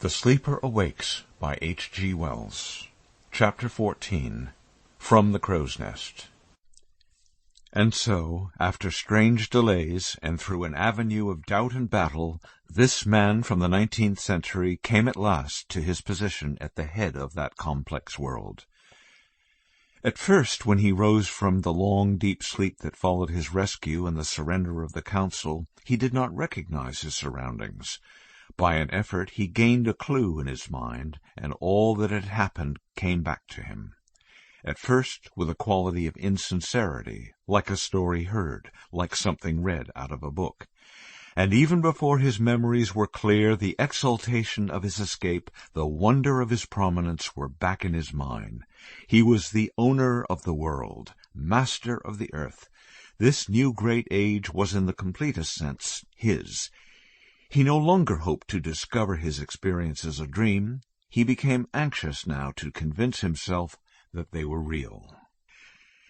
The Sleeper Awakes by G.Wells. Chapter 14. From the Crow's Nest. And so, after strange delays, and through an avenue of doubt and battle, this man from the 19th century came at last to his position at the head of that complex world. At first, when he rose from the long, deep sleep that followed his rescue and the surrender of the council, he did not recognize his surroundings. By an effort he gained a clue in his mind, and all that had happened came back to him. At first with a quality of insincerity, like a story heard, like something read out of a book. And even before his memories were clear, the exultation of his escape, the wonder of his prominence were back in his mind. He was the owner of the world, master of the earth. This new great age was in the completest sense his. He no longer hoped to discover his experiences a dream. He became anxious now to convince himself that they were real.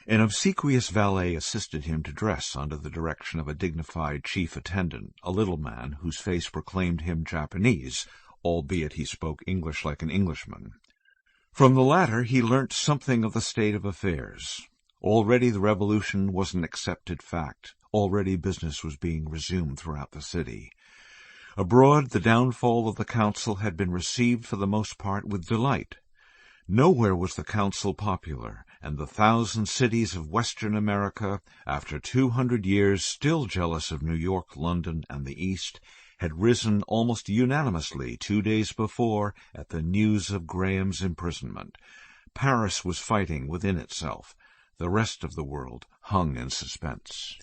An obsequious valet assisted him to dress under the direction of a dignified chief attendant, a little man whose face proclaimed him Japanese, albeit he spoke English like an Englishman. From the latter he learnt something of the state of affairs. Already the revolution was an accepted fact. Already business was being resumed throughout the city. Abroad, the downfall of the council had been received for the most part with delight. Nowhere was the council popular, and the 1,000 cities of Western America, after 200 years still jealous of New York, London, and the East, had risen almost unanimously 2 days before at the news of Graham's imprisonment. Paris was fighting within itself. The rest of the world hung in suspense.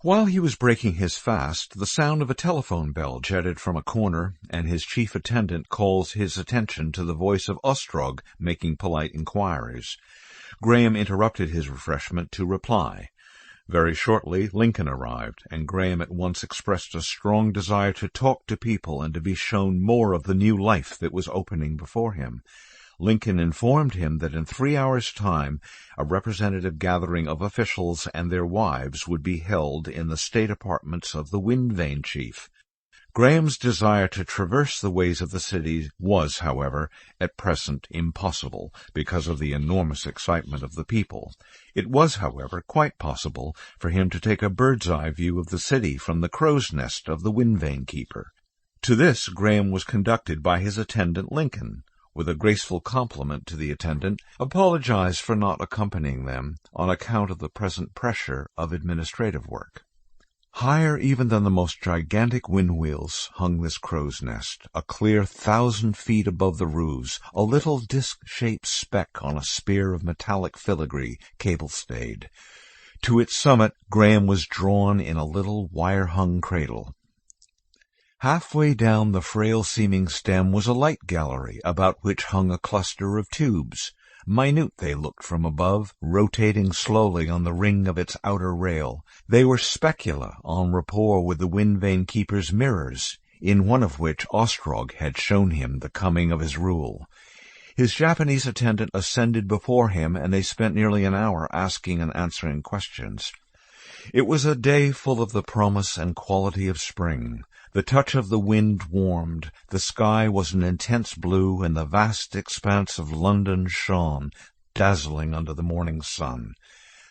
While he was breaking his fast, the sound of a telephone bell jetted from a corner, and his chief attendant calls his attention to the voice of Ostrog making polite inquiries. Graham interrupted his refreshment to reply. Very shortly Lincoln arrived, and Graham at once expressed a strong desire to talk to people and to be shown more of the new life that was opening before him. Lincoln informed him that in 3 hours' time a representative gathering of officials and their wives would be held in the state apartments of the Wind Vane chief. Graham's desire to traverse the ways of the city was, however, at present impossible, because of the enormous excitement of the people. It was, however, quite possible for him to take a bird's-eye view of the city from the crow's nest of the Wind Vane keeper. To this Graham was conducted by his attendant Lincoln. With a graceful compliment to the attendant, apologized for not accompanying them on account of the present pressure of administrative work. Higher even than the most gigantic wind-wheels hung this crow's nest, a clear 1,000 feet above the roofs, a little disc-shaped speck on a spear of metallic filigree, cable-stayed. To its summit Graham was drawn in a little wire-hung cradle. Halfway down the frail-seeming stem was a light gallery, about which hung a cluster of tubes. Minute they looked from above, rotating slowly on the ring of its outer rail. They were specula en rapport with the Wind Vane keeper's mirrors, in one of which Ostrog had shown him the coming of his rule. His Japanese attendant ascended before him, and they spent nearly an hour asking and answering questions. It was a day full of the promise and quality of spring. The touch of the wind warmed, the sky was an intense blue, and the vast expanse of London shone, dazzling under the morning sun.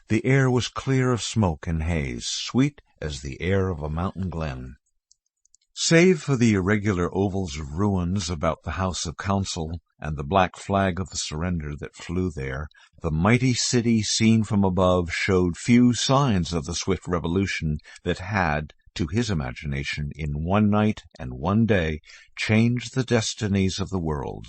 The air was clear of smoke and haze, sweet as the air of a mountain glen. Save for the irregular ovals of ruins about the House of Council, and the black flag of the surrender that flew there, the mighty city seen from above showed few signs of the swift revolution that had, to his imagination, in 1 night and 1 day, changed the destinies of the world.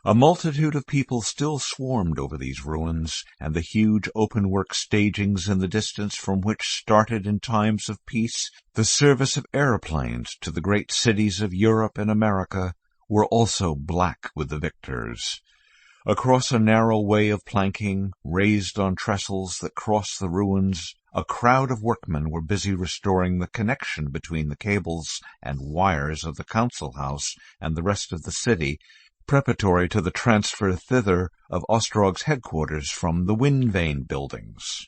A multitude of people still swarmed over these ruins, and the huge open-work stagings in the distance from which started in times of peace the service of aeroplanes to the great cities of Europe and America were also black with the victors. Across a narrow way of planking, raised on trestles that crossed the ruins, a crowd of workmen were busy restoring the connection between the cables and wires of the council house and the rest of the city, preparatory to the transfer thither of Ostrog's headquarters from the Wind Vane buildings.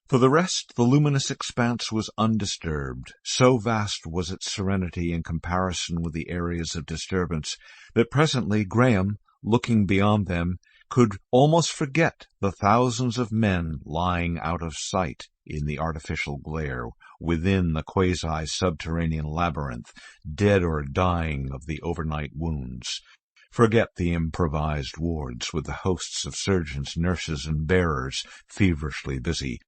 For the rest, the luminous expanse was undisturbed. So vast was its serenity in comparison with the areas of disturbance that presently Graham, looking beyond them, could almost forget the thousands of men lying out of sight in the artificial glare within the quasi-subterranean labyrinth, dead or dying of the overnight wounds. Forget the improvised wards with the hosts of surgeons, nurses, and bearers feverishly busy.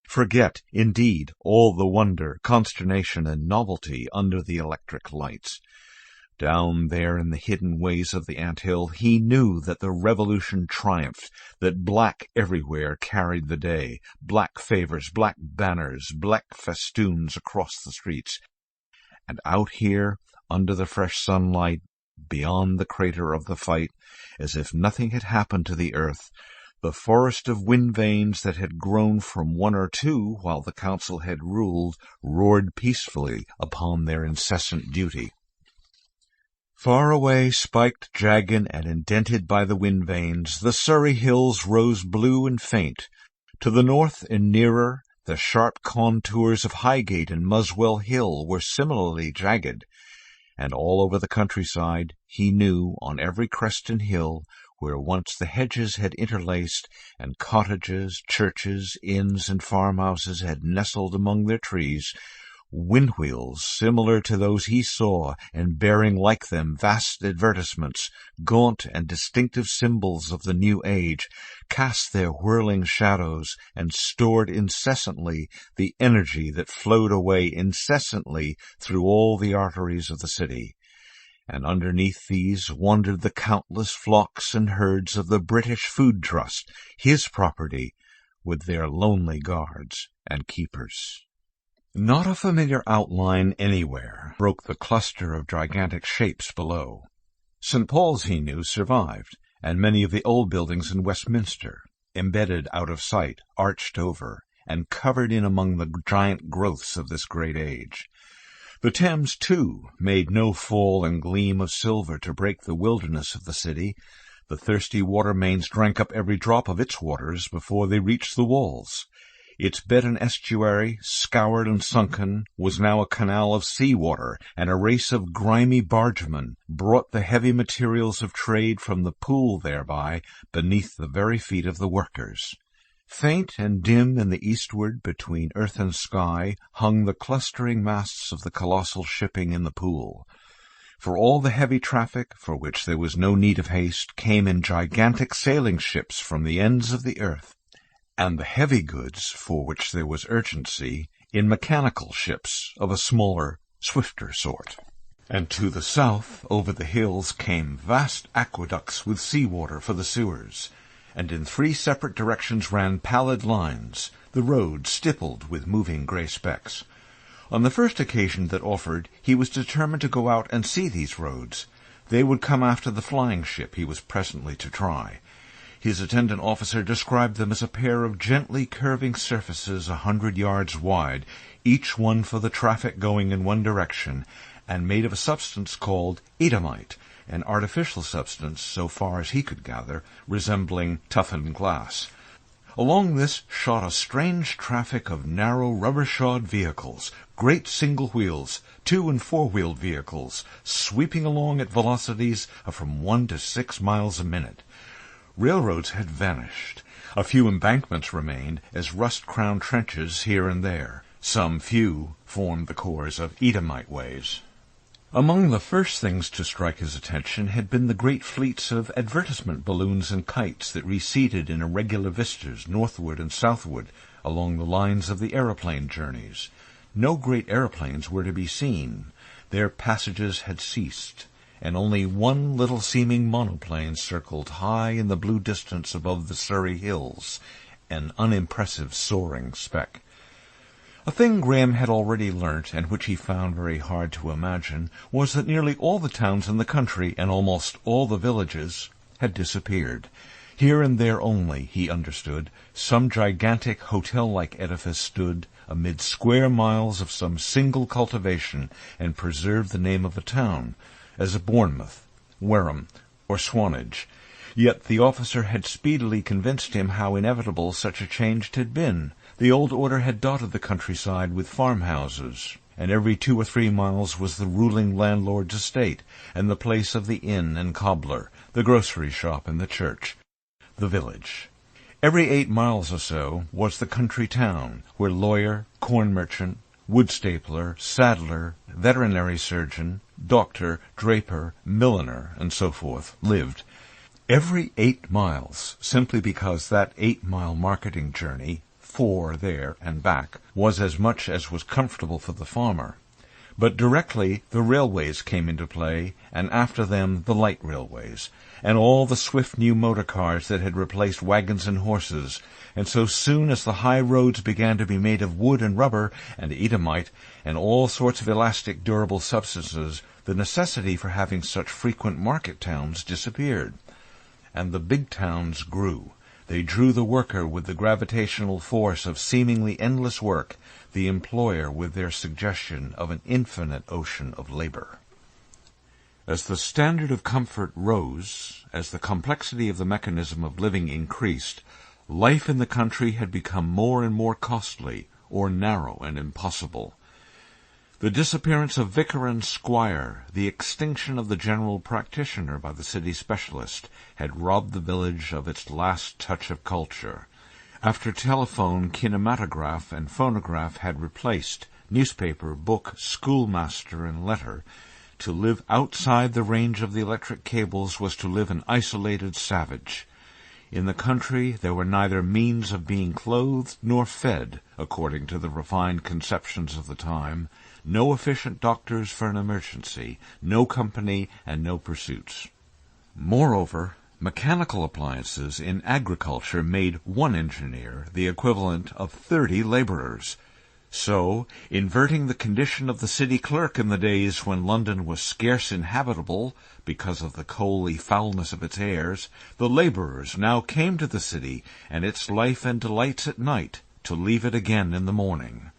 Forget, indeed, all the wonder, consternation, and novelty under the electric lights. Down there in the hidden ways of the ant-hill, he knew that the revolution triumphed, that black everywhere carried the day, black favors, black banners, black festoons across the streets. And out here, under the fresh sunlight, beyond the crater of the fight, as if nothing had happened to the earth, the forest of wind vanes that had grown from one or two while the council had ruled roared peacefully upon their incessant duty. Far away, spiked, jagged, and indented by the wind vanes, the Surrey hills rose blue and faint. To the north and nearer, the sharp contours of Highgate and Muswell Hill were similarly jagged. And all over the countryside, he knew, on every crest and hill, where once the hedges had interlaced, and cottages, churches, inns, and farmhouses had nestled among their trees, windwheels similar to those he saw, and bearing like them vast advertisements, gaunt and distinctive symbols of the new age, cast their whirling shadows and stored incessantly the energy that flowed away incessantly through all the arteries of the city. And underneath these wandered the countless flocks and herds of the British Food Trust, his property, with their lonely guards and keepers. Not a familiar outline anywhere broke the cluster of gigantic shapes below. St. Paul's, he knew, survived, and many of the old buildings in Westminster, embedded out of sight, arched over, and covered in among the giant growths of this great age. The Thames, too, made no fall and gleam of silver to break the wilderness of the city. The thirsty water mains drank up every drop of its waters before they reached the walls. Its bed and estuary, scoured and sunken, was now a canal of sea-water, and a race of grimy bargemen brought the heavy materials of trade from the pool thereby beneath the very feet of the workers. Faint and dim in the eastward, between earth and sky, hung the clustering masts of the colossal shipping in the pool. For all the heavy traffic, for which there was no need of haste, came in gigantic sailing ships from the ends of the earth, and the heavy goods, for which there was urgency, in mechanical ships of a smaller, swifter sort. And to the south, over the hills, came vast aqueducts with sea-water for the sewers, and in 3 separate directions ran pallid lines, the road stippled with moving grey specks. On the first occasion that offered, he was determined to go out and see these roads. They would come after the flying ship he was presently to try. His attendant officer described them as a pair of gently curving surfaces 100 yards wide, each one for the traffic going in one direction, and made of a substance called Eadhamite, an artificial substance, so far as he could gather, resembling toughened glass. Along this shot a strange traffic of narrow rubber-shod vehicles, great single wheels, 2- and 4-wheeled vehicles, sweeping along at velocities of from 1 to 6 miles a minute. Railroads had vanished. A few embankments remained as rust-crowned trenches here and there. Some few formed the cores of Eadhamite ways. Among the first things to strike his attention had been the great fleets of advertisement balloons and kites that receded in irregular vistas northward and southward along the lines of the aeroplane journeys. No great aeroplanes were to be seen. Their passages had ceased, and only one little seeming monoplane circled high in the blue distance above the Surrey hills, an unimpressive soaring speck. A thing Graham had already learnt, and which he found very hard to imagine, was that nearly all the towns in the country and almost all the villages had disappeared. Here and there only, he understood, some gigantic hotel-like edifice stood amid square miles of some single cultivation and preserved the name of a town, as Bournemouth, Wareham, or Swanage. Yet the officer had speedily convinced him how inevitable such a change had been. The old order had dotted the countryside with farmhouses, and every 2 or 3 miles was the ruling landlord's estate, and the place of the inn and cobbler, the grocery shop and the church, the village. Every 8 miles or so was the country town, where lawyer, corn merchant, wood stapler, saddler, veterinary surgeon, doctor, draper, milliner, and so forth lived. Every 8 miles, simply because that 8-mile marketing journey, 4 there and back, was as much as was comfortable for the farmer. But directly the railways came into play, and after them the light railways, and all the swift new motor cars that had replaced wagons and horses, and so soon as the high roads began to be made of wood and rubber and Edomite and all sorts of elastic durable substances, the necessity for having such frequent market towns disappeared. And the big towns grew. They drew the worker with the gravitational force of seemingly endless work, the employer with their suggestion of an infinite ocean of labor. As the standard of comfort rose, as the complexity of the mechanism of living increased, life in the country had become more and more costly, or narrow and impossible. The disappearance of vicar and squire, the extinction of the general practitioner by the city specialist, had robbed the village of its last touch of culture. After telephone, kinematograph, and phonograph had replaced newspaper, book, schoolmaster, and letter, to live outside the range of the electric cables was to live an isolated savage. In the country there were neither means of being clothed nor fed, according to the refined conceptions of the time, no efficient doctors for an emergency, no company, and no pursuits. Moreover, mechanical appliances in agriculture made 1 engineer the equivalent of 30 laborers. So, inverting the condition of the city clerk in the days when London was scarce inhabitable because of the coaly foulness of its airs, the laborers now came to the city and its life and delights at night, to leave it again in the morning.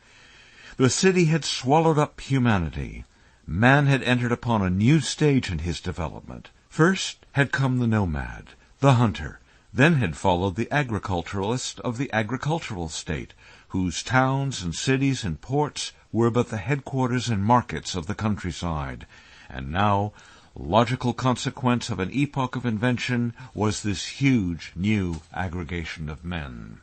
The city had swallowed up humanity. Man had entered upon a new stage in his development. First had come the nomad, the hunter. Then had followed the agriculturalist of the agricultural state, whose towns and cities and ports were but the headquarters and markets of the countryside. And now, logical consequence of an epoch of invention, was this huge new aggregation of men.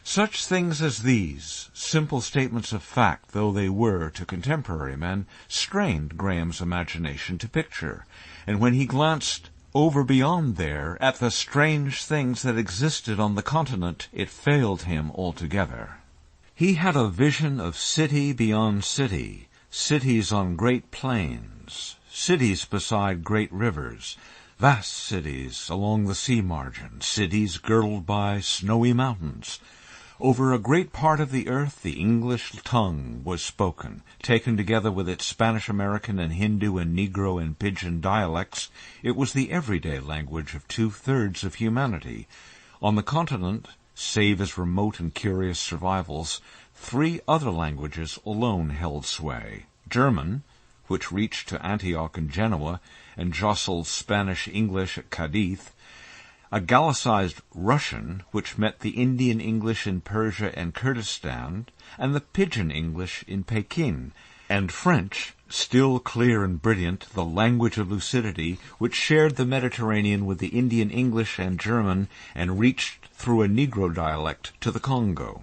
Such things as these, simple statements of fact though they were to contemporary men, strained Graham's imagination to picture, and when he glanced over beyond there at the strange things that existed on the continent, it failed him altogether. He had a vision of city beyond city, cities on great plains, cities beside great rivers, vast cities along the sea margin, cities girdled by snowy mountains. Over a great part of the earth the English tongue was spoken. Taken together with its Spanish-American and Hindu and Negro and Pidgin dialects, it was the everyday language of 2/3 of humanity. On the continent, save as remote and curious survivals, 3 other languages alone held sway. German, which reached to Antioch and Genoa and jostled Spanish-English at Cadiz, a Gallicized Russian, which met the Indian English in Persia and Kurdistan, and the Pidgin English in Pekin, and French, still clear and brilliant, the language of lucidity, which shared the Mediterranean with the Indian English and German, and reached through a Negro dialect to the Congo.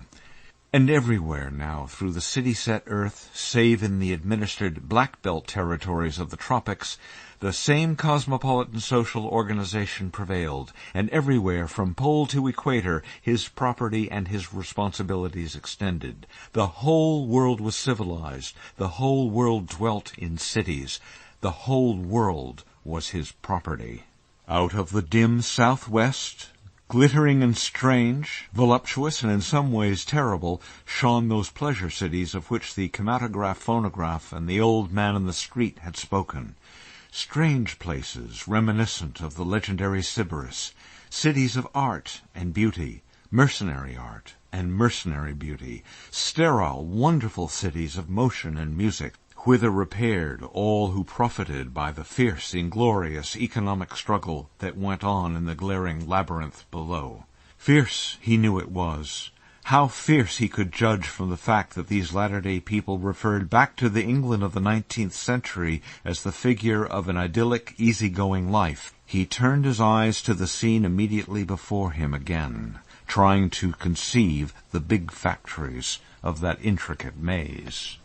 And everywhere now through the city-set earth, save in the administered black belt territories of the tropics, the same cosmopolitan social organization prevailed, and everywhere from pole to equator his property and his responsibilities extended. The whole world was civilized, the whole world dwelt in cities, the whole world was his property. Out of the dim southwest, glittering and strange, voluptuous and in some ways terrible, shone those pleasure cities of which the kinematograph, phonograph, and the old man in the street had spoken. Strange places, reminiscent of the legendary Sybaris, cities of art and beauty, mercenary art and mercenary beauty, sterile, wonderful cities of motion and music, whither repaired all who profited by the fierce, inglorious economic struggle that went on in the glaring labyrinth below. Fierce he knew it was, How fierce he could judge from the fact that these latter-day people referred back to the England of the 19th century as the figure of an idyllic, easy-going life. He turned his eyes to the scene immediately before him again, trying to conceive the big factories of that intricate maze.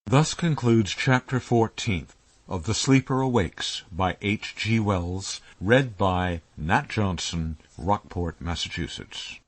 Thus concludes Chapter 14 of The Sleeper Awakes by H.G. Wells, read by Nat Johnson, Rockport, Massachusetts.